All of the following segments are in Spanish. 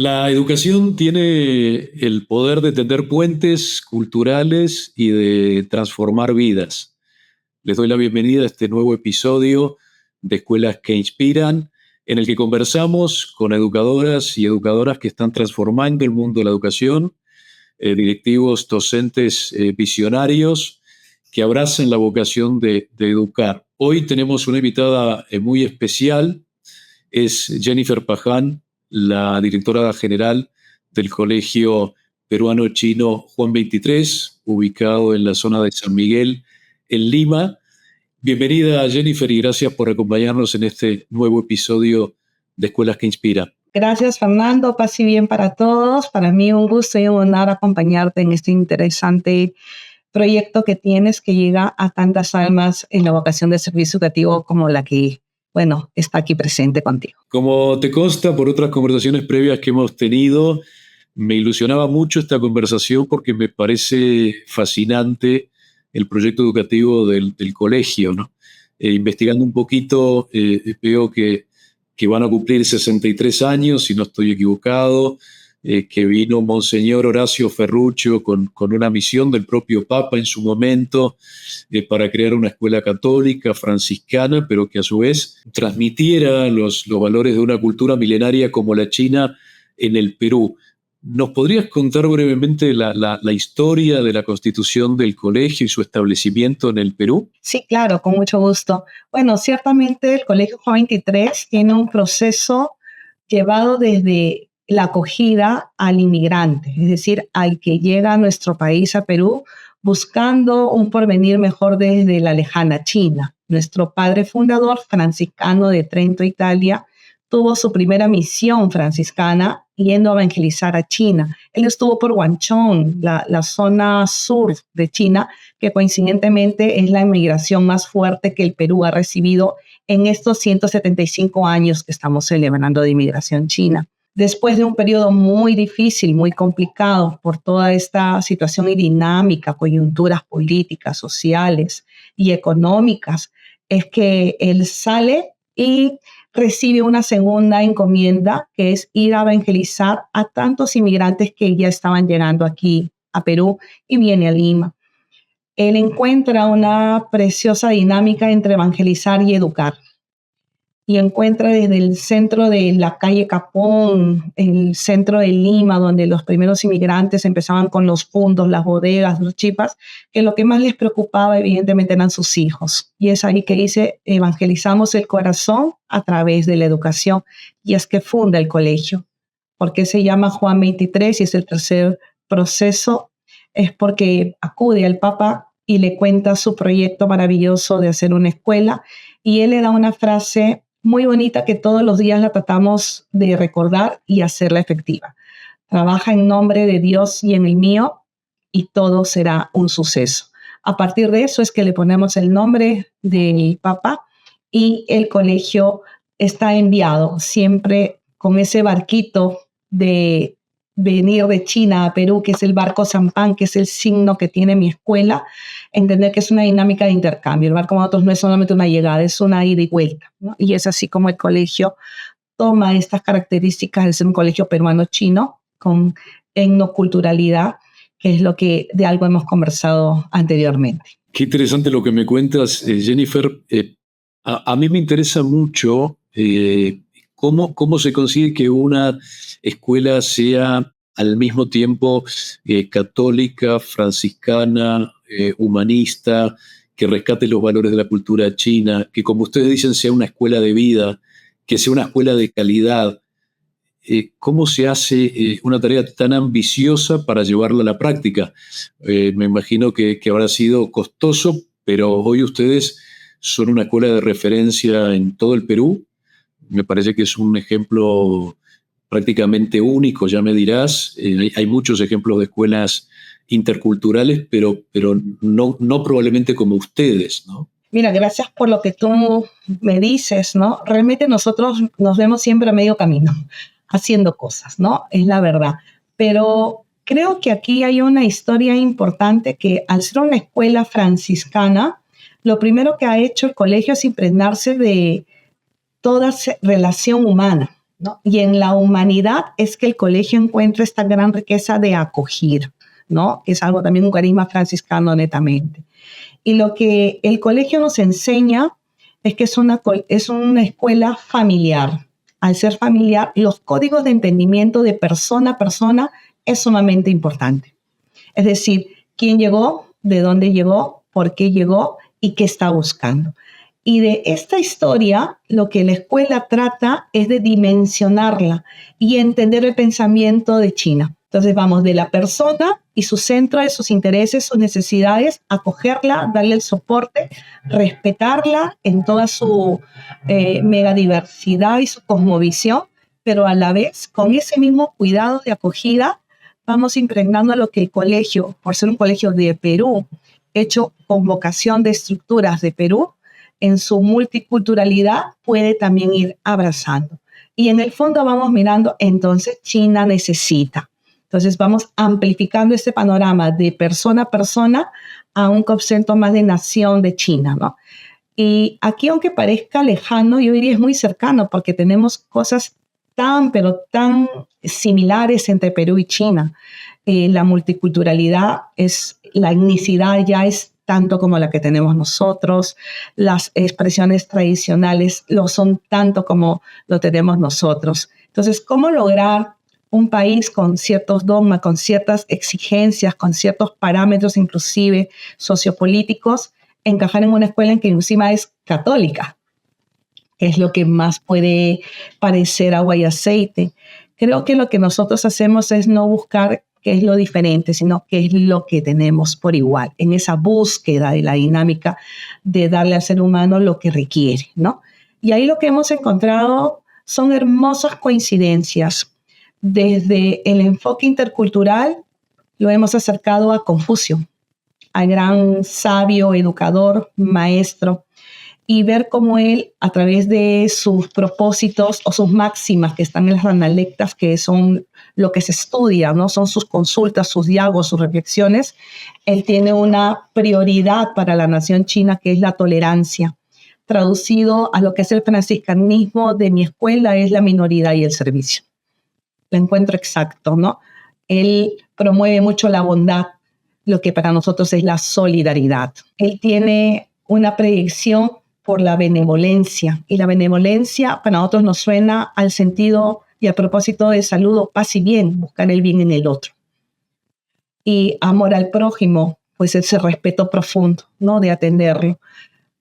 La educación tiene el poder de tender puentes culturales y de transformar vidas. Les doy la bienvenida a este nuevo episodio de Escuelas que Inspiran, en el que conversamos con educadoras y educadoras que están transformando el mundo de la educación, directivos, docentes, visionarios que abracen la vocación de educar. Hoy tenemos una invitada muy especial, es Jennifer Paján, la directora general del Colegio Peruano Chino Juan 23, ubicado en la zona de San Miguel, en Lima. Bienvenida, Jennifer, y gracias por acompañarnos en este nuevo episodio de Escuelas que Inspiran. Gracias, Fernando. Paz y bien para todos. Para mí un gusto y un honor acompañarte en este interesante proyecto que tienes, que llega a tantas almas en la vocación de servicio educativo como la que, está aquí presente contigo. Como te consta por otras conversaciones previas que hemos tenido, me ilusionaba mucho esta conversación porque me parece fascinante el proyecto educativo del colegio, ¿no? Investigando un poquito, veo que van a cumplir 63 años, si no estoy equivocado, que vino Monseñor Horacio Ferruccio con una misión del propio Papa en su momento para crear una escuela católica franciscana, pero que a su vez transmitiera los valores de una cultura milenaria como la China en el Perú. ¿Nos podrías contar brevemente la historia de la constitución del colegio y su establecimiento en el Perú? Sí, claro, con mucho gusto. Bueno, ciertamente el Colegio Juan 23 tiene un proceso llevado desde la acogida al inmigrante, es decir, al que llega a nuestro país, a Perú, buscando un porvenir mejor desde la lejana China. Nuestro padre fundador, franciscano de Trento, Italia, tuvo su primera misión franciscana yendo a evangelizar a China. Él estuvo por Guangzhou, la zona sur de China, que coincidentemente es la inmigración más fuerte que el Perú ha recibido en estos 175 años que estamos celebrando de inmigración china. Después de un periodo muy difícil, muy complicado por toda esta situación y dinámica, coyunturas políticas, sociales y económicas, es que él sale y recibe una segunda encomienda, que es ir a evangelizar a tantos inmigrantes que ya estaban llegando aquí a Perú, y viene a Lima. Él encuentra una preciosa dinámica entre evangelizar y educar. Y encuentra desde el centro de la calle Capón, el centro de Lima, donde los primeros inmigrantes empezaban con los puntos, las bodegas, los chipas, que lo que más les preocupaba evidentemente eran sus hijos. Y es ahí que dice, evangelizamos el corazón a través de la educación. Y es que funda el colegio. ¿Por qué se llama Juan 23 y es el tercer proceso? Es porque acude al Papa y le cuenta su proyecto maravilloso de hacer una escuela, y él le da una frase muy bonita que todos los días la tratamos de recordar y hacerla efectiva. Trabaja en nombre de Dios y en el mío, y todo será un suceso. A partir de eso es que le ponemos el nombre del Papa, y el colegio está enviado siempre con ese barquito de venir de China a Perú, que es el barco Sampan, que es el signo que tiene mi escuela. Entender que es una dinámica de intercambio. El barco con nosotros no es solamente una llegada, es una ida y vuelta, ¿no? Y es así como el colegio toma estas características de ser un colegio peruano-chino con etnoculturalidad, que es lo que de algo hemos conversado anteriormente. Qué interesante lo que me cuentas, Jennifer. A mí me interesa mucho cómo se consigue que una escuela sea al mismo tiempo católica, franciscana, humanista, que rescate los valores de la cultura china, que, como ustedes dicen, sea una escuela de vida, que sea una escuela de calidad. ¿Cómo se hace una tarea tan ambiciosa para llevarla a la práctica? Me imagino que habrá sido costoso, pero hoy ustedes son una escuela de referencia en todo el Perú. Me parece que es un ejemplo prácticamente único, ya me dirás. Hay muchos ejemplos de escuelas interculturales, pero no probablemente como ustedes, ¿no? Mira, gracias por lo que tú me dices, ¿no? Realmente nosotros nos vemos siempre a medio camino, haciendo cosas, ¿no? Es la verdad. Pero creo que aquí hay una historia importante, que al ser una escuela franciscana, lo primero que ha hecho el colegio es impregnarse de toda relación humana. ¿no? Y en la humanidad es que el colegio encuentra esta gran riqueza de acoger, ¿no? Que es algo también un carisma franciscano netamente. Y lo que el colegio nos enseña es que es una escuela familiar. Al ser familiar, los códigos de entendimiento de persona a persona es sumamente importante. Es decir, quién llegó, de dónde llegó, por qué llegó y qué está buscando. Y de esta historia, lo que la escuela trata es de dimensionarla y entender el pensamiento de China. Entonces vamos de la persona y su centro de sus intereses, sus necesidades, acogerla, darle el soporte, respetarla en toda su megadiversidad y su cosmovisión, pero a la vez con ese mismo cuidado de acogida vamos impregnando lo que el colegio, por ser un colegio de Perú, hecho con vocación de estructuras de Perú, en su multiculturalidad puede también ir abrazando. Y en el fondo vamos mirando, entonces China necesita. Entonces vamos amplificando este panorama de persona a persona a un concepto más de nación de China, ¿no? Y aquí, aunque parezca lejano, yo diría es muy cercano porque tenemos cosas pero tan similares entre Perú y China. La multiculturalidad la etnicidad ya es tanto como la que tenemos nosotros, las expresiones tradicionales lo son tanto como lo tenemos nosotros. Entonces, ¿cómo lograr un país con ciertos dogmas, con ciertas exigencias, con ciertos parámetros inclusive sociopolíticos, encajar en una escuela en que encima es católica? Es lo que más puede parecer agua y aceite. Creo que lo que nosotros hacemos es no buscar qué es lo diferente, sino qué es lo que tenemos por igual, en esa búsqueda de la dinámica de darle al ser humano lo que requiere, ¿no? Y ahí lo que hemos encontrado son hermosas coincidencias. Desde el enfoque intercultural lo hemos acercado a Confucio, al gran sabio, educador, maestro, y ver cómo él, a través de sus propósitos o sus máximas que están en las analectas, que son lo que se estudia, ¿no? Son sus consultas, sus diálogos, sus reflexiones, él tiene una prioridad para la nación china que es la tolerancia. Traducido a lo que es el franciscanismo de mi escuela es la minoridad y el servicio. Lo encuentro exacto, ¿no? Él promueve mucho la bondad, lo que para nosotros es la solidaridad. Él tiene una predicción por la benevolencia, y la benevolencia para nosotros nos suena al sentido y al propósito de saludo, paz y bien, buscar el bien en el otro. Y amor al prójimo, pues ese respeto profundo, ¿no? De atenderlo.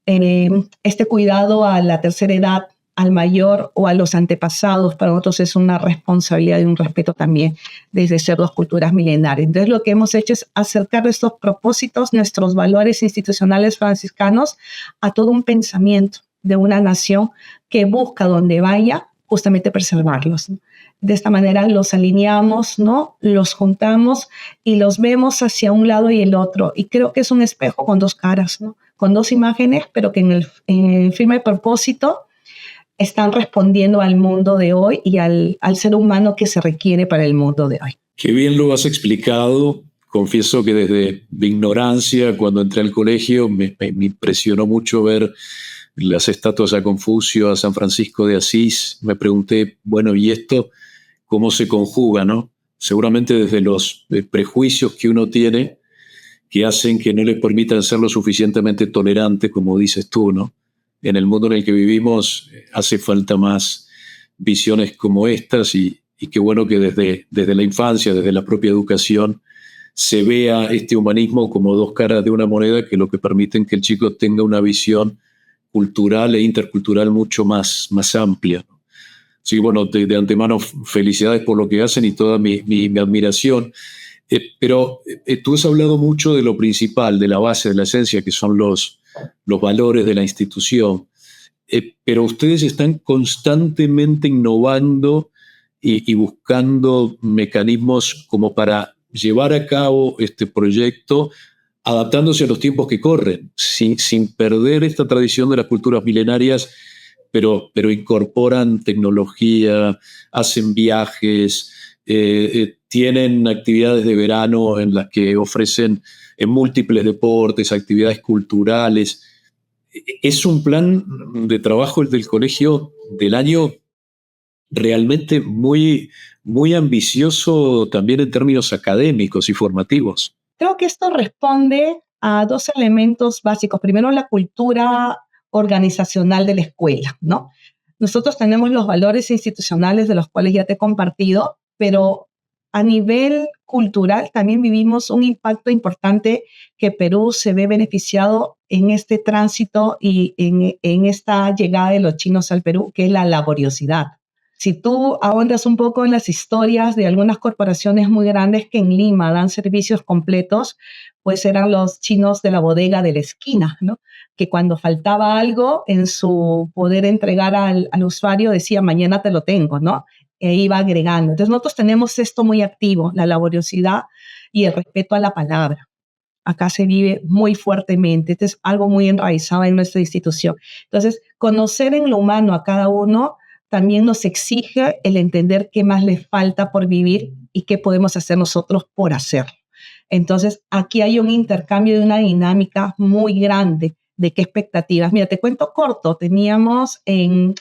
Este cuidado a la tercera edad, al mayor o a los antepasados, para nosotros es una responsabilidad y un respeto también desde ser dos culturas milenarias. Entonces lo que hemos hecho es acercar estos propósitos, nuestros valores institucionales franciscanos a todo un pensamiento de una nación que busca donde vaya justamente preservarlos, ¿no? De esta manera los alineamos, ¿no? Los juntamos y los vemos hacia un lado y el otro. Y creo que es un espejo con dos caras, ¿no? Con dos imágenes, pero que en el firme propósito están respondiendo al mundo de hoy y al ser humano que se requiere para el mundo de hoy. Qué bien lo has explicado. Confieso que desde mi ignorancia, cuando entré al colegio, me impresionó mucho ver las estatuas a Confucio, a San Francisco de Asís. Me pregunté, bueno, ¿y esto cómo se conjuga, no? Seguramente desde los prejuicios que uno tiene, que hacen que no le permitan ser lo suficientemente tolerante, como dices tú, ¿no? En el mundo en el que vivimos hace falta más visiones como estas y qué bueno que desde la infancia, desde la propia educación, se vea este humanismo como dos caras de una moneda que lo que permiten que el chico tenga una visión cultural e intercultural mucho más amplia, ¿no? Así que bueno, de antemano felicidades por lo que hacen y toda mi admiración. Pero tú has hablado mucho de lo principal, de la base, de la esencia, que son los valores de la institución. Pero ustedes están constantemente innovando y buscando mecanismos como para llevar a cabo este proyecto, adaptándose a los tiempos que corren, sin perder esta tradición de las culturas milenarias, pero incorporan tecnología, hacen viajes, tienen actividades de verano en las que ofrecen múltiples deportes, actividades culturales. Es un plan de trabajo el del colegio del año realmente muy, muy ambicioso también en términos académicos y formativos. Creo que esto responde a dos elementos básicos. Primero, la cultura organizacional de la escuela, ¿no? Nosotros tenemos los valores institucionales de los cuales ya te he compartido, pero a nivel cultural también vivimos un impacto importante que Perú se ve beneficiado en este tránsito y en esta llegada de los chinos al Perú, que es la laboriosidad. Si tú ahondas un poco en las historias de algunas corporaciones muy grandes que en Lima dan servicios completos, pues eran los chinos de la bodega de la esquina, ¿no? Que cuando faltaba algo en su poder entregar al usuario decía, mañana te lo tengo, ¿no? E iba agregando. Entonces nosotros tenemos esto muy activo, la laboriosidad y el respeto a la palabra. Acá se vive muy fuertemente. Esto es algo muy enraizado en nuestra institución. Entonces, conocer en lo humano a cada uno también nos exige el entender qué más les falta por vivir y qué podemos hacer nosotros por hacerlo. Entonces, aquí hay un intercambio de una dinámica muy grande de qué expectativas. Mira, te cuento corto, teníamos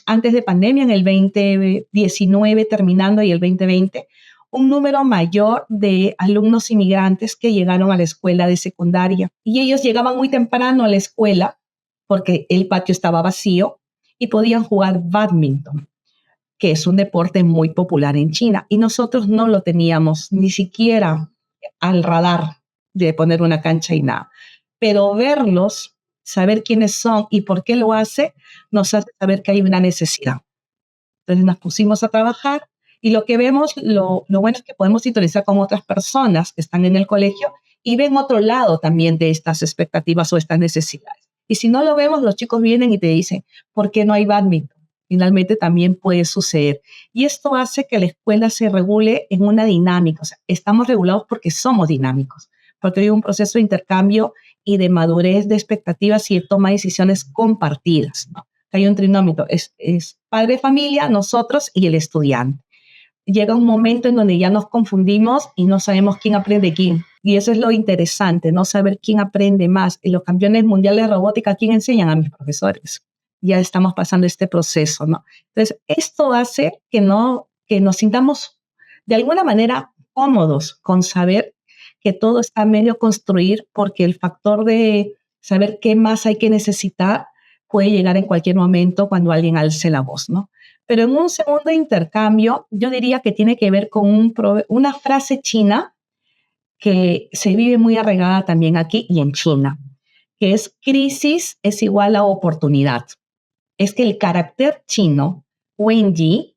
antes de pandemia, en el 2019 terminando y el 2020, un número mayor de alumnos inmigrantes que llegaron a la escuela de secundaria. Y ellos llegaban muy temprano a la escuela porque el patio estaba vacío y podían jugar bádminton, que es un deporte muy popular en China. Y nosotros no lo teníamos ni siquiera al radar de poner una cancha y nada. Pero verlos, saber quiénes son y por qué lo hace, nos hace saber que hay una necesidad. Entonces nos pusimos a trabajar y lo que vemos, lo bueno es que podemos sintonizar con otras personas que están en el colegio y ven otro lado también de estas expectativas o estas necesidades. Y si no lo vemos, los chicos vienen y te dicen, ¿por qué no hay bádminton? Finalmente también puede suceder. Y esto hace que la escuela se regule en una dinámica. O sea, estamos regulados porque somos dinámicos, porque hay un proceso de intercambio y de madurez de expectativas y de toma de decisiones compartidas, ¿no? Hay un trinómino, es padre, familia, nosotros y el estudiante. Llega un momento en donde ya nos confundimos y no sabemos quién aprende quién. Y eso es lo interesante, no saber quién aprende más. En los campeones mundiales de robótica, ¿quién enseñan? A mis profesores. Ya estamos pasando este proceso, ¿no? Entonces, esto hace que nos sintamos de alguna manera cómodos con saber que todo está medio construir, porque el factor de saber qué más hay que necesitar puede llegar en cualquier momento cuando alguien alce la voz, ¿no? Pero en un segundo intercambio, yo diría que tiene que ver con una frase china que se vive muy arraigada también aquí y en China, que es crisis es igual a oportunidad. Es que el carácter chino, Wenji,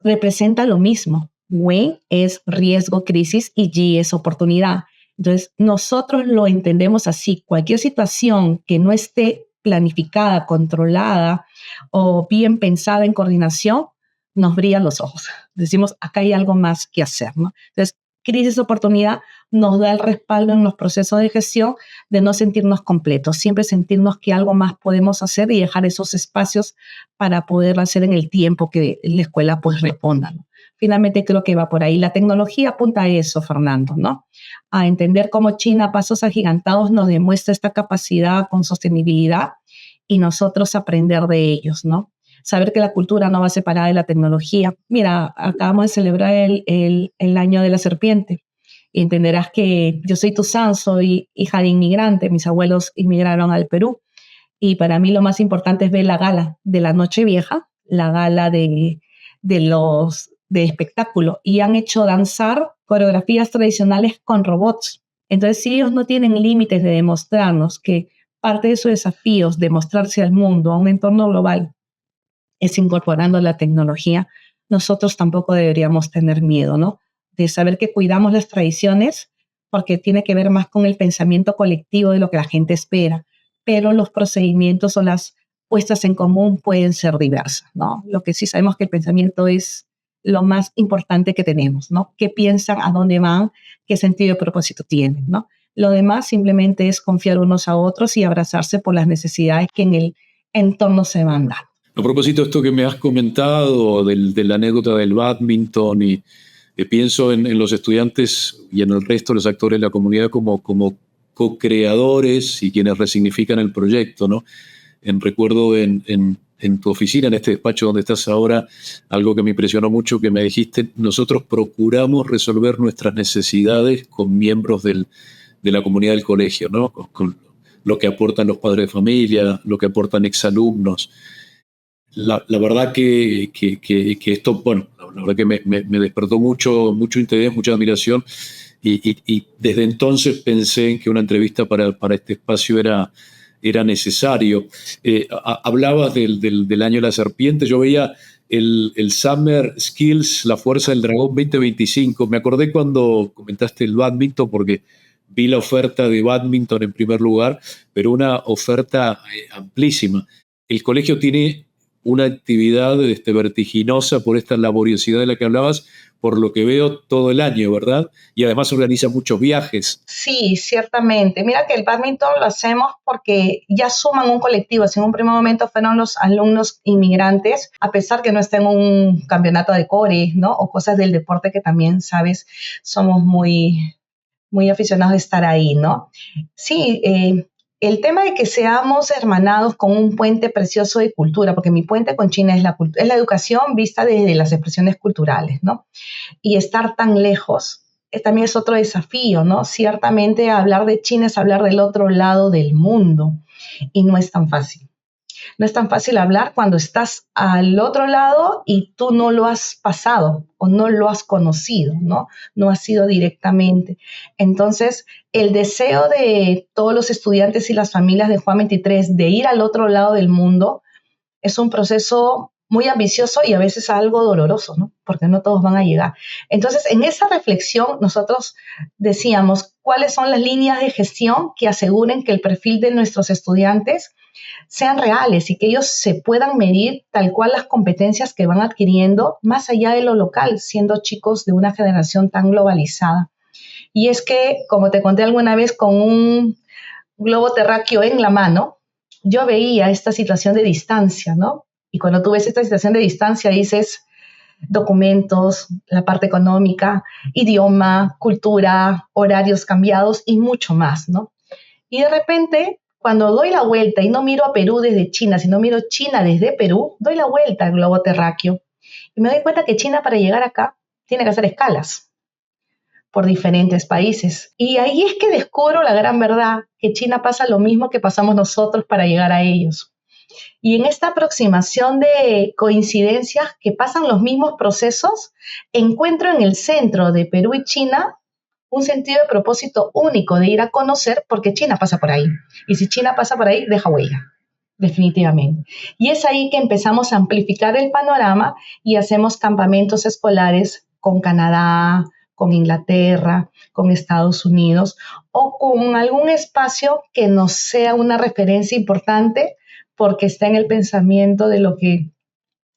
representa lo mismo. Wen es riesgo, crisis y Ji es oportunidad. Entonces, nosotros lo entendemos así. Cualquier situación que no esté planificada, controlada o bien pensada en coordinación, nos brillan los ojos. Decimos, acá hay algo más que hacer, ¿no? Entonces, crisis, oportunidad nos da el respaldo en los procesos de gestión de no sentirnos completos, siempre sentirnos que algo más podemos hacer y dejar esos espacios para poder hacer en el tiempo que la escuela pues responda, ¿no? Finalmente creo que va por ahí. La tecnología apunta a eso, Fernando, ¿no? A entender cómo China a pasos agigantados nos demuestra esta capacidad con sostenibilidad y nosotros aprender de ellos, ¿no? Saber que la cultura no va separada de la tecnología. Mira, acabamos de celebrar el año de la serpiente y entenderás que yo soy Tuzán, soy hija de inmigrante, mis abuelos inmigraron al Perú y para mí lo más importante es ver la gala de la Nochevieja, la gala de espectáculo, y han hecho danzar coreografías tradicionales con robots. Entonces, si ellos no tienen límites de demostrarnos que parte de sus desafíos de mostrarse al mundo, a un entorno global, es incorporando la tecnología, nosotros tampoco deberíamos tener miedo, ¿no? De saber que cuidamos las tradiciones, porque tiene que ver más con el pensamiento colectivo de lo que la gente espera, pero los procedimientos o las puestas en común pueden ser diversas, ¿no? Lo que sí sabemos que el pensamiento es lo más importante que tenemos, ¿no? ¿Qué piensan? ¿A dónde van? ¿Qué sentido de propósito tienen? ¿No? Lo demás simplemente es confiar unos a otros y abrazarse por las necesidades que en el entorno se van dando. A propósito de esto que me has comentado, de la anécdota del bádminton, y pienso en los estudiantes y en el resto de los actores de la comunidad como co-creadores y quienes resignifican el proyecto, ¿no? Recuerdo en en tu oficina, en este despacho donde estás ahora, algo que me impresionó mucho, que me dijiste: nosotros procuramos resolver nuestras necesidades con miembros de la comunidad del colegio, ¿no? Con lo que aportan los padres de familia, lo que aportan exalumnos. La verdad que esto, bueno, la verdad que me despertó mucho interés, mucha admiración, y desde entonces pensé en que una entrevista para este espacio era necesario. Hablabas del año de la serpiente. Yo veía el Summer Skills, la fuerza del dragón 2025. Me acordé cuando comentaste el badminton, porque vi la oferta de badminton en primer lugar, pero una oferta amplísima. El colegio tiene una actividad vertiginosa por esta laboriosidad de la que hablabas, por lo que veo todo el año, ¿verdad? Y además organiza muchos viajes. Sí, ciertamente. Mira que el badminton lo hacemos porque ya suman un colectivo. Si en un primer momento fueron los alumnos inmigrantes, a pesar que no estén en un campeonato de core, ¿no? O cosas del deporte que también, sabes, somos muy aficionados de estar ahí, ¿no? Sí, el tema de que seamos hermanados con un puente precioso de cultura, porque mi puente con China es la educación vista desde las expresiones culturales, ¿no? Y estar tan lejos también es otro desafío, ¿no? Ciertamente hablar de China es hablar del otro lado del mundo y no es tan fácil. No es tan fácil hablar cuando estás al otro lado y tú no lo has pasado o no lo has conocido, ¿no? No has sido directamente. Entonces, el deseo de todos los estudiantes y las familias de Juan 23 de ir al otro lado del mundo es un proceso muy ambicioso y a veces algo doloroso, ¿no? Porque no todos van a llegar. Entonces, en esa reflexión, nosotros decíamos cuáles son las líneas de gestión que aseguren que el perfil de nuestros estudiantes sean reales y que ellos se puedan medir tal cual las competencias que van adquiriendo más allá de lo local, siendo chicos de una generación tan globalizada. Y es que, como te conté alguna vez, con un globo terráqueo en la mano, yo veía esta situación de distancia, ¿no? Y cuando tú ves esta situación de distancia, dices documentos, la parte económica, idioma, cultura, horarios cambiados y mucho más, ¿no? Y de repente, cuando doy la vuelta y no miro a Perú desde China, sino miro China desde Perú, doy la vuelta al globo terráqueo y me doy cuenta que China, para llegar acá, tiene que hacer escalas por diferentes países. Y ahí es que descubro la gran verdad, que China pasa lo mismo que pasamos nosotros para llegar a ellos. Y en esta aproximación de coincidencias que pasan los mismos procesos, encuentro en el centro de Perú y China un sentido de propósito único de ir a conocer, porque China pasa por ahí. Y si China pasa por ahí, deja huella, definitivamente. Y es ahí que empezamos a amplificar el panorama y hacemos campamentos escolares con Canadá, con Inglaterra, con Estados Unidos, o con algún espacio que nos sea una referencia importante porque está en el pensamiento de lo que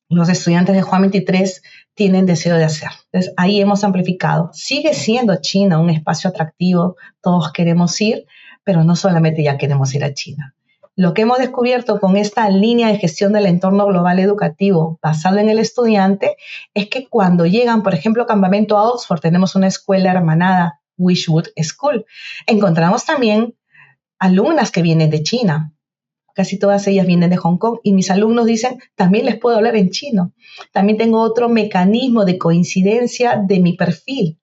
los estudiantes de Juan 23 tienen deseo de hacer. Entonces, ahí hemos amplificado. Sigue siendo China un espacio atractivo, todos queremos ir, pero no solamente ya queremos ir a China. Lo que hemos descubierto con esta línea de gestión del entorno global educativo basado en el estudiante es que cuando llegan, por ejemplo, campamento a Oxford, tenemos una escuela hermanada, Wishwood School. Encontramos también alumnas que vienen de China. Casi todas ellas vienen de Hong Kong y mis alumnos dicen, también les puedo hablar en chino. También tengo otro mecanismo de coincidencia de mi perfil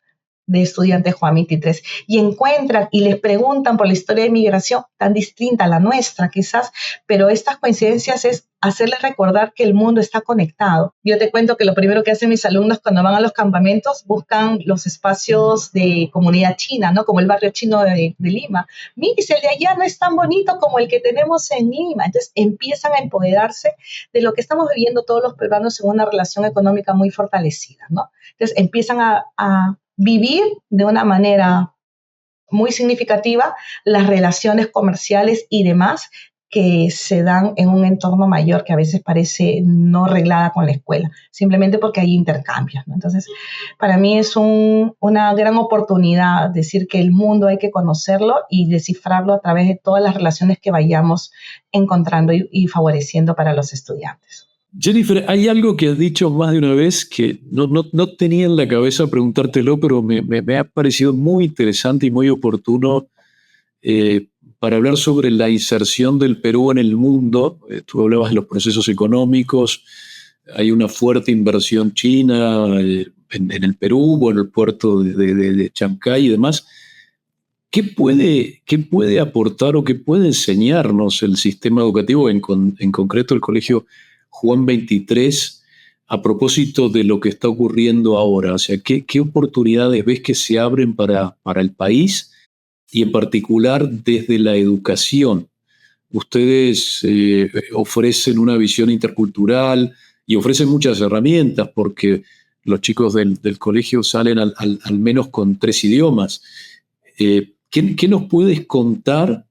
de estudiante Juan 23 y encuentran y les preguntan por la historia de migración tan distinta a la nuestra quizás, pero estas coincidencias es hacerles recordar que el mundo está conectado. Yo te cuento que lo primero que hacen mis alumnos cuando van a los campamentos buscan los espacios de comunidad china, ¿no? Como el barrio chino de Lima. Mira, el de allá no es tan bonito como el que tenemos en Lima. Entonces empiezan a empoderarse de lo que estamos viviendo todos los peruanos en una relación económica muy fortalecida, ¿no? Entonces empiezan a vivir de una manera muy significativa las relaciones comerciales y demás que se dan en un entorno mayor que a veces parece no reglada con la escuela, simplemente porque hay intercambios, ¿no? Entonces, para mí es una gran oportunidad decir que el mundo hay que conocerlo y descifrarlo a través de todas las relaciones que vayamos encontrando y favoreciendo para los estudiantes. Jennifer, hay algo que has dicho más de una vez que no tenía en la cabeza preguntártelo, pero me ha parecido muy interesante y muy oportuno, para hablar sobre la inserción del Perú en el mundo. Tú hablabas de los procesos económicos, hay una fuerte inversión china en el Perú, o en el puerto de Chancay y demás. ¿Qué puede aportar o qué puede enseñarnos el sistema educativo, en concreto el Colegio Juan 23, a propósito de lo que está ocurriendo ahora? O sea, ¿qué oportunidades ves que se abren para el país y en particular desde la educación? Ustedes ofrecen una visión intercultural y ofrecen muchas herramientas, porque los chicos del colegio salen al menos con 3 idiomas. ¿Qué nos puedes contar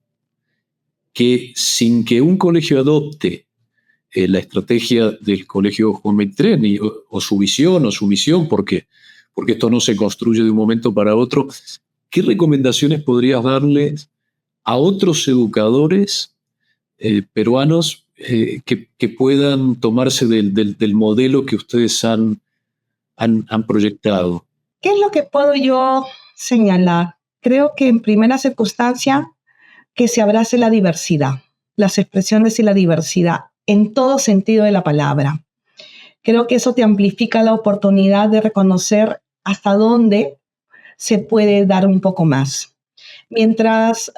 que, sin que un colegio adopte la estrategia del Colegio Juan 23, o su visión o su misión, porque esto no se construye de un momento para otro, qué recomendaciones podrías darle a otros educadores peruanos que puedan tomarse del modelo que ustedes han proyectado? ¿Qué es lo que puedo yo señalar? Creo que en primera circunstancia que se abrace la diversidad, las expresiones y la diversidad en todo sentido de la palabra. Creo que eso te amplifica la oportunidad de reconocer hasta dónde se puede dar un poco más. Mientras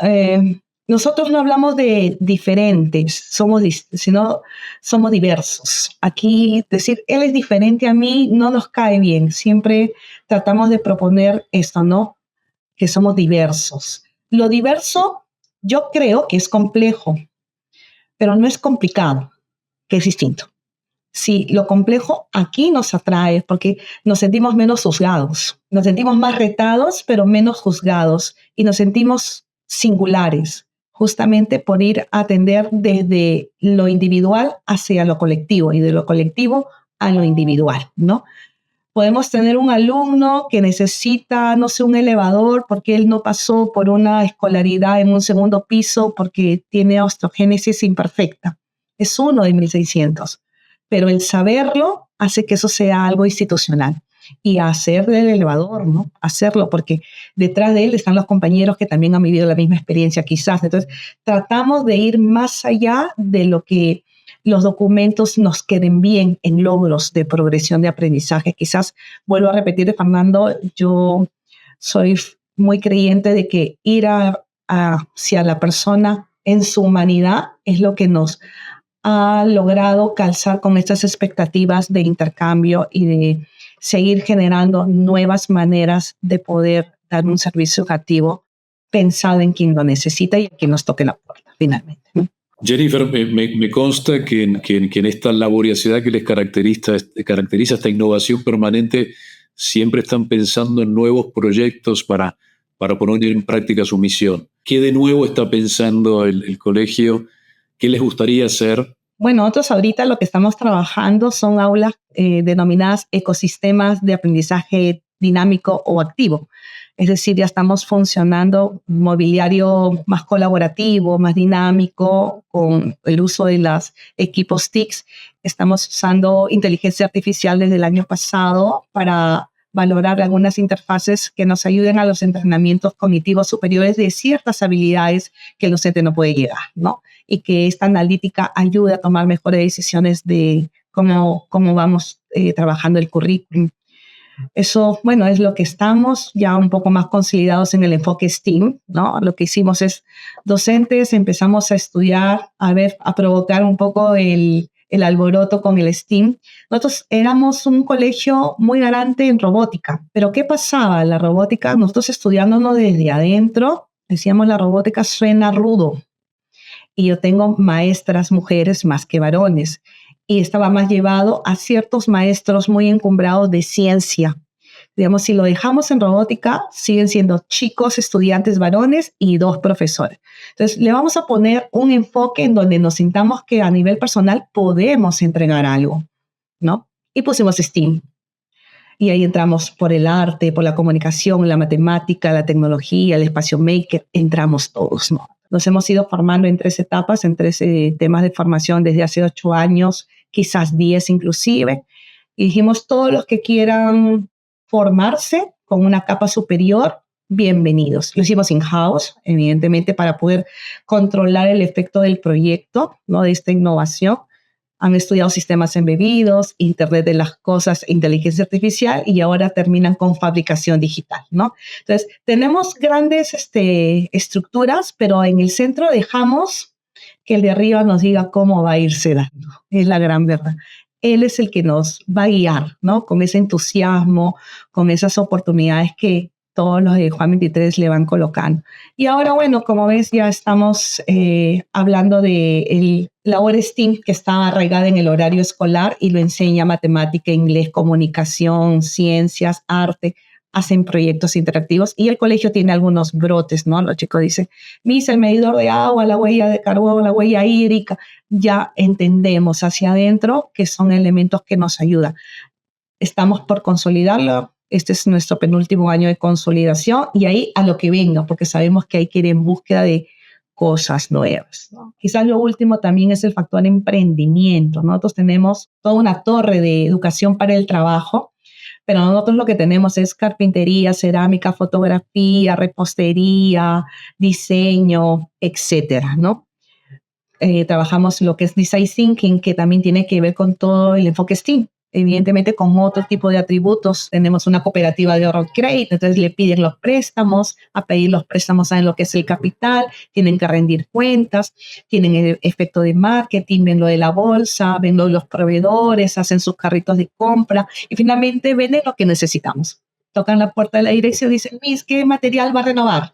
nosotros no hablamos de diferentes, sino somos diversos. Aquí decir, él es diferente a mí, no nos cae bien. Siempre tratamos de proponer esto, ¿no? Que somos diversos. Lo diverso yo creo que es complejo, pero no es complicado, que es distinto. Sí, lo complejo aquí nos atrae porque nos sentimos menos juzgados, nos sentimos más retados, pero menos juzgados, y nos sentimos singulares, justamente por ir a atender desde lo individual hacia lo colectivo y de lo colectivo a lo individual, ¿no? Podemos tener un alumno que necesita, no sé, un elevador porque él no pasó por una escolaridad en un segundo piso porque tiene osteogénesis imperfecta. Es uno de 1.600. Pero el saberlo hace que eso sea algo institucional. Y hacer del elevador, ¿no? Hacerlo, porque detrás de él están los compañeros que también han vivido la misma experiencia quizás. Entonces, tratamos de ir más allá de lo que los documentos nos queden bien en logros de progresión de aprendizaje. Quizás, vuelvo a repetir, Fernando, yo soy muy creyente de que ir hacia la persona en su humanidad es lo que nos ha logrado calzar con estas expectativas de intercambio y de seguir generando nuevas maneras de poder dar un servicio educativo pensado en quien lo necesita y en quien nos toque la puerta, finalmente, ¿no? Jennifer, me consta que en esta laboriosidad que les caracteriza esta innovación permanente, siempre están pensando en nuevos proyectos para poner en práctica su misión. ¿Qué de nuevo está pensando el colegio? ¿Qué les gustaría hacer? Bueno, nosotros ahorita lo que estamos trabajando son aulas denominadas ecosistemas de aprendizaje dinámico o activo. Es decir, ya estamos funcionando mobiliario más colaborativo, más dinámico, con el uso de los equipos TICs. Estamos usando inteligencia artificial desde el año pasado para valorar algunas interfaces que nos ayuden a los entrenamientos cognitivos superiores de ciertas habilidades que el docente no puede llegar, ¿no? Y que esta analítica ayude a tomar mejores decisiones de cómo vamos trabajando el currículum. Eso, bueno, es lo que estamos ya un poco más consolidados en el enfoque STEAM, ¿no? Lo que hicimos es, docentes, empezamos a estudiar, a provocar un poco el alboroto con el STEAM. Nosotros éramos un colegio muy garante en robótica, pero ¿qué pasaba? La robótica, nosotros estudiándonos desde adentro, decíamos la robótica suena rudo. Y yo tengo maestras mujeres más que varones. Y estaba más llevado a ciertos maestros muy encumbrados de ciencia. Digamos, si lo dejamos en robótica, siguen siendo chicos, estudiantes varones y 2 profesores. Entonces, le vamos a poner un enfoque en donde nos sintamos que a nivel personal podemos entregar algo, ¿no? Y pusimos STEAM. Y ahí entramos por el arte, por la comunicación, la matemática, la tecnología, el espacio maker, entramos todos, ¿no? Nos hemos ido formando en 3 etapas, en 3 temas de formación desde hace 8 años, quizás 10 inclusive. Y dijimos, todos los que quieran formarse con una capa superior, bienvenidos. Lo hicimos in-house, evidentemente, para poder controlar el efecto del proyecto, ¿no? De esta innovación. Han estudiado sistemas embebidos, Internet de las cosas, inteligencia artificial y ahora terminan con fabricación digital, ¿no? Entonces, tenemos grandes estructuras, pero en el centro dejamos que el de arriba nos diga cómo va a irse dando. Es la gran verdad. Él es el que nos va a guiar, ¿no? Con ese entusiasmo, con esas oportunidades que todos los de Juan 23 le van colocando. Y ahora, bueno, como ves, ya estamos hablando de la hora STEAM que está arraigada en el horario escolar y lo enseña matemática, inglés, comunicación, ciencias, arte, hacen proyectos interactivos y el colegio tiene algunos brotes, ¿no? Los chicos dicen, Miss, el medidor de agua, la huella de carbono, la huella hídrica, ya entendemos hacia adentro que son elementos que nos ayudan. Estamos por consolidarlo. Este es nuestro penúltimo año de consolidación y ahí a lo que venga, porque sabemos que hay que ir en búsqueda de cosas nuevas, ¿no? Quizás lo último también es el factor emprendimiento. Nosotros tenemos toda una torre de educación para el trabajo, pero nosotros lo que tenemos es carpintería, cerámica, fotografía, repostería, diseño, etcétera, ¿no? Trabajamos lo que es Design Thinking, que también tiene que ver con todo el enfoque STEAM. Evidentemente con otro tipo de atributos. Tenemos una cooperativa de ahorro crédito, entonces le piden los préstamos, a pedir los préstamos saben lo que es el capital, tienen que rendir cuentas, tienen el efecto de marketing, ven lo de la bolsa, ven lo de los proveedores, hacen sus carritos de compra y finalmente venden lo que necesitamos. Tocan la puerta de la dirección y dicen, Miss, ¿qué material va a renovar?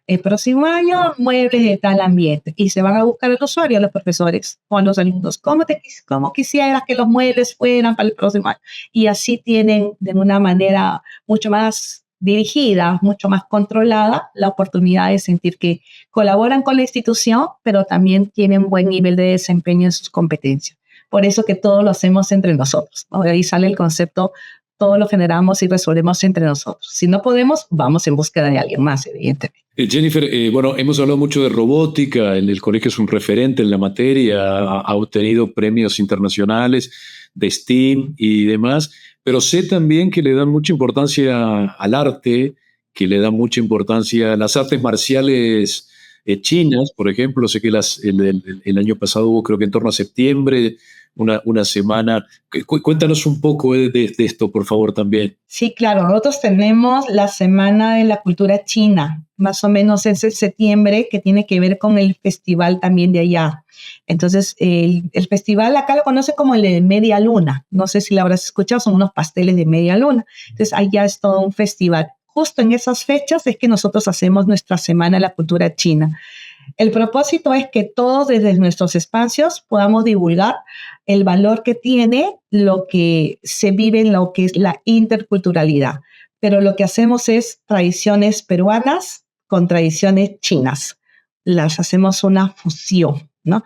El próximo año, muebles de tal ambiente. Y se van a buscar el usuario, los profesores o a los alumnos. ¿Cómo quisieras que los muebles fueran para el próximo año? Y así tienen de una manera mucho más dirigida, mucho más controlada, la oportunidad de sentir que colaboran con la institución, pero también tienen buen nivel de desempeño en sus competencias. Por eso que todo lo hacemos entre nosotros, ¿no? De ahí sale el concepto, todo lo generamos y resolvemos entre nosotros. Si no podemos, vamos en búsqueda de alguien más, evidentemente. Jennifer, bueno, hemos hablado mucho de robótica, el colegio es un referente en la materia, ha obtenido premios internacionales de STEAM y demás, pero sé también que le dan mucha importancia al arte, que le dan mucha importancia a las artes marciales chinas, por ejemplo. Sé que el año pasado hubo, creo que en torno a septiembre, una semana. Cuéntanos un poco de esto, por favor, también. Sí, claro. Nosotros tenemos la Semana de la Cultura China, más o menos es en septiembre, que tiene que ver con el festival también de allá. Entonces, el festival acá lo conoce como el de Media Luna. No sé si lo habrás escuchado, son unos pasteles de media luna. Entonces, allá es todo un festival. Justo en esas fechas es que nosotros hacemos nuestra Semana de la Cultura China. El propósito es que todos desde nuestros espacios podamos divulgar el valor que tiene lo que se vive en lo que es la interculturalidad. Pero lo que hacemos es tradiciones peruanas con tradiciones chinas. Las hacemos una fusión, ¿no?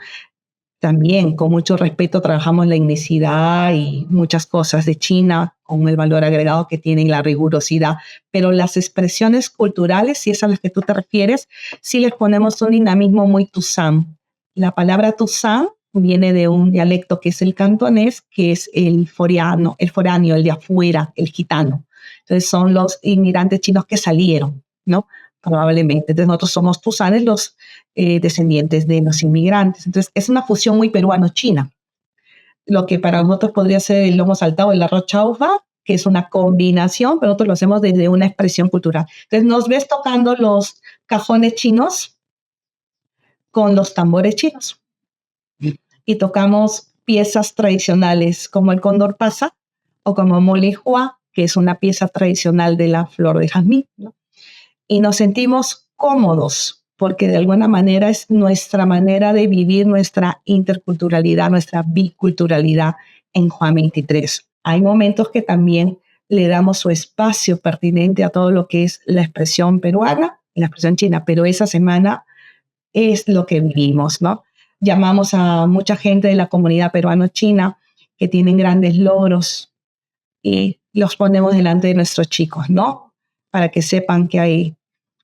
También con mucho respeto trabajamos la etnicidad y muchas cosas de China con el valor agregado que tienen, la rigurosidad, pero las expresiones culturales, si es a las que tú te refieres, sí les ponemos un dinamismo muy tusán. La palabra tusán viene de un dialecto que es el cantonés, que es el foráneo, el de afuera, el gitano. Entonces son los inmigrantes chinos que salieron, ¿no? Probablemente. Entonces nosotros somos tusanes, los descendientes de los inmigrantes. Entonces es una fusión muy peruano-china. Lo que para nosotros podría ser el lomo saltado, el arroz chaufa, que es una combinación, pero nosotros lo hacemos desde una expresión cultural. Entonces nos ves tocando los cajones chinos con los tambores chinos. Y tocamos piezas tradicionales como el cóndor pasa o como molihua, que es una pieza tradicional de la flor de jazmín, ¿no? Y nos sentimos cómodos porque de alguna manera es nuestra manera de vivir nuestra interculturalidad, nuestra biculturalidad en Juan 23. Hay momentos que también le damos su espacio pertinente a todo lo que es la expresión peruana y la expresión china, pero esa semana es lo que vivimos, ¿no? Llamamos a mucha gente de la comunidad peruano-china que tienen grandes logros y los ponemos delante de nuestros chicos, ¿no? Para que sepan que hay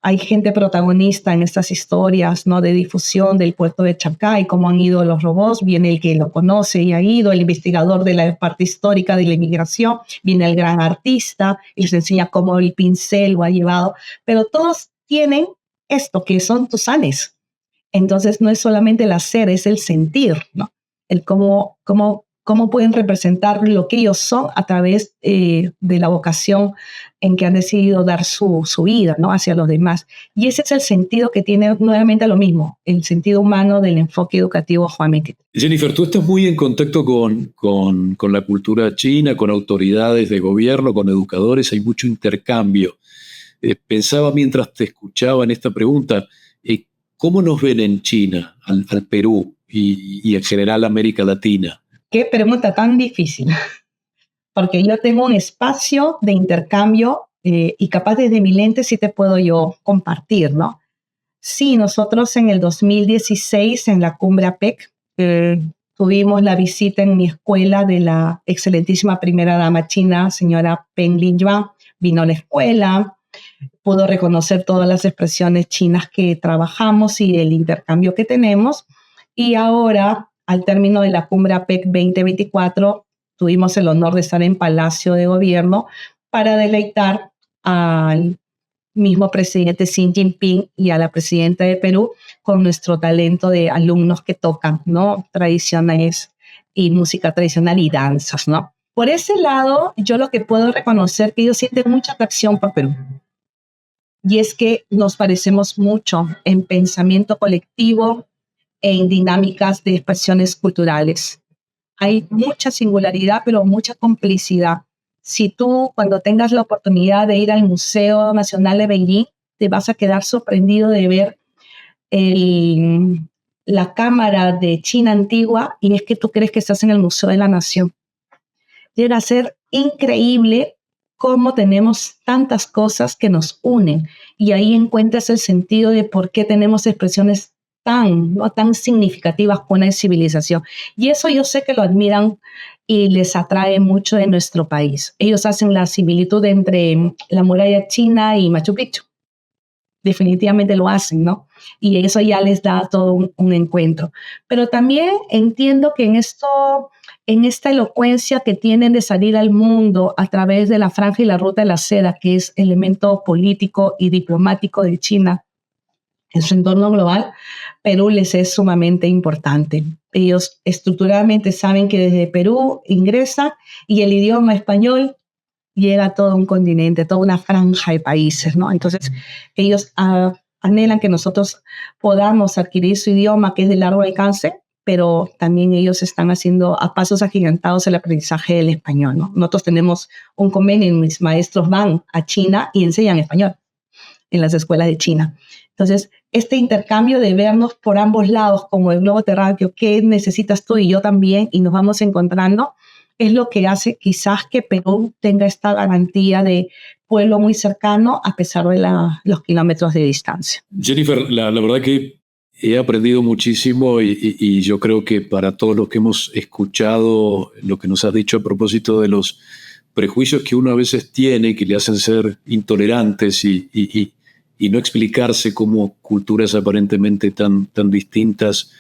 hay gente protagonista en estas historias, ¿no? De difusión del puerto de Chancay, cómo han ido los robots, viene el que lo conoce y ha ido, el investigador de la parte histórica de la inmigración, viene el gran artista y les enseña cómo el pincel lo ha llevado, pero todos tienen esto que son tusanes. Entonces no es solamente el hacer, es el sentir, ¿no? El cómo pueden representar lo que ellos son a través de la vocación en que han decidido dar su vida, ¿no? Hacia los demás. Y ese es el sentido que tiene nuevamente lo mismo, el sentido humano del enfoque educativo Juan 23. Jennifer, tú estás muy en contacto con la cultura china, con autoridades de gobierno, con educadores, hay mucho intercambio. Pensaba mientras te escuchaba en esta pregunta, ¿cómo nos ven en China, al Perú y en general América Latina? Qué pregunta tan difícil, porque yo tengo un espacio de intercambio y capaz desde mi lente sí te puedo yo compartir, ¿no? Sí, nosotros en el 2016 en la cumbre APEC tuvimos la visita en mi escuela de la excelentísima primera dama china, señora Peng Liyuan, vino a la escuela, pudo reconocer todas las expresiones chinas que trabajamos y el intercambio que tenemos. Y ahora, al término de la cumbre APEC 2024, tuvimos el honor de estar en Palacio de Gobierno para deleitar al mismo presidente Xi Jinping y a la presidenta de Perú con nuestro talento de alumnos que tocan, ¿no? Tradicionales y música tradicional y danzas, ¿no? Por ese lado, yo lo que puedo reconocer que ellos sienten mucha atracción por Perú. Y es que nos parecemos mucho en pensamiento colectivo, en dinámicas de expresiones culturales. Hay mucha singularidad, pero mucha complicidad. Si tú, cuando tengas la oportunidad de ir al Museo Nacional de Beijing, te vas a quedar sorprendido de ver la cámara de China antigua y es que tú crees que estás en el Museo de la Nación. Llega a ser increíble cómo tenemos tantas cosas que nos unen y ahí encuentras el sentido de por qué tenemos expresiones tan significativas con una civilización. Y eso yo sé que lo admiran y les atrae mucho de nuestro país. Ellos hacen la similitud entre la muralla china y Machu Picchu. Definitivamente lo hacen, ¿no? Y eso ya les da todo un encuentro. Pero también entiendo que en esta elocuencia que tienen de salir al mundo a través de la franja y la ruta de la seda, que es elemento político y diplomático de China en su entorno global, Perú les es sumamente importante. Ellos estructuralmente saben que desde Perú ingresa y el idioma español llega a todo un continente, toda una franja de países, ¿no? Entonces, ellos anhelan que nosotros podamos adquirir su idioma, que es de largo alcance, pero también ellos están haciendo a pasos agigantados el aprendizaje del español, ¿no? Nosotros tenemos un convenio, mis maestros van a China y enseñan español en las escuelas de China. Entonces, este intercambio de vernos por ambos lados como el globo terráqueo, ¿qué necesitas tú y yo también? Y nos vamos encontrando, es lo que hace quizás que Perú tenga esta garantía de pueblo muy cercano a pesar de los kilómetros de distancia. Jennifer, la verdad que he aprendido muchísimo y yo creo que para todos los que hemos escuchado lo que nos has dicho a propósito de los prejuicios que uno a veces tiene que le hacen ser intolerantes y no explicarse cómo culturas aparentemente tan distintas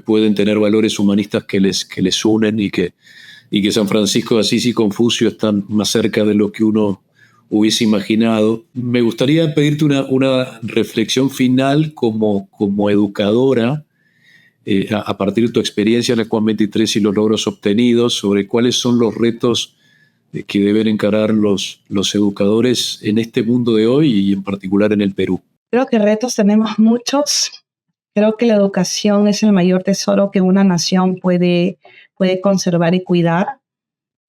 pueden tener valores humanistas que les unen y que San Francisco de Asís y Confucio están más cerca de lo que uno hubiese imaginado. Me gustaría pedirte una reflexión final como educadora a partir de tu experiencia en el Juan 23 y los logros obtenidos sobre cuáles son los retos que deben encarar los educadores en este mundo de hoy y en particular en el Perú. Creo que retos tenemos muchos. Creo que la educación es el mayor tesoro que una nación puede conservar y cuidar.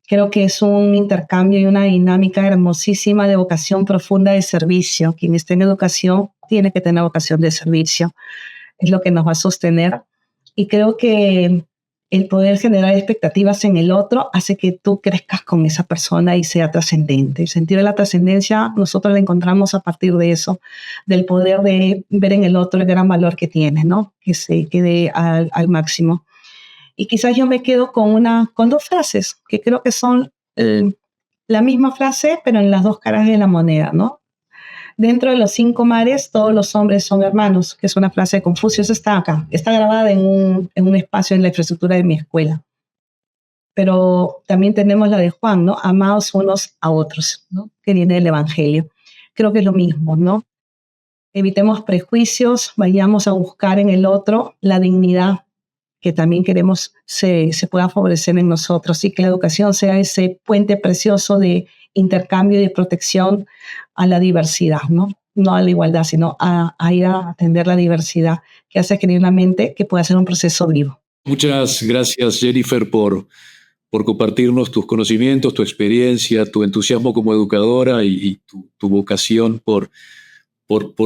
Creo que es un intercambio y una dinámica hermosísima de vocación profunda de servicio. Quien esté en educación tiene que tener vocación de servicio. Es lo que nos va a sostener. Y creo que el poder generar expectativas en el otro hace que tú crezcas con esa persona y sea trascendente. El sentido de la trascendencia nosotros la encontramos a partir de eso, del poder de ver en el otro el gran valor que tiene, ¿no? Que se quede al máximo. Y quizás yo me quedo con dos frases que creo que son la misma frase, pero en las dos caras de la moneda, ¿no? dentro de los 5 mares, todos los hombres son hermanos, que es una frase de Confucio. Eso está acá, está grabada en un espacio en la infraestructura de mi escuela. Pero también tenemos la de Juan, ¿no? Amados unos a otros, ¿no? Que viene del Evangelio. Creo que es lo mismo, ¿no? Evitemos prejuicios, vayamos a buscar en el otro la dignidad que también queremos se pueda favorecer en nosotros, y que la educación sea ese puente precioso de intercambio y de protección a la diversidad, ¿no? No a la igualdad, sino a ir a atender la diversidad, que hace genuinamente que pueda ser un proceso vivo. Muchas gracias, Jennifer, por compartirnos tus conocimientos, tu experiencia, tu entusiasmo como educadora y tu vocación por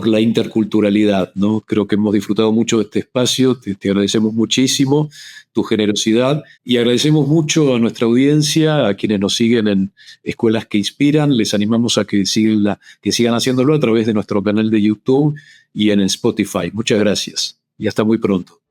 la interculturalidad, ¿no? Creo que hemos disfrutado mucho de este espacio, te agradecemos muchísimo tu generosidad y agradecemos mucho a nuestra audiencia, a quienes nos siguen en Escuelas que Inspiran. Les animamos a que sigan haciéndolo a través de nuestro canal de YouTube y en Spotify. Muchas gracias y hasta muy pronto.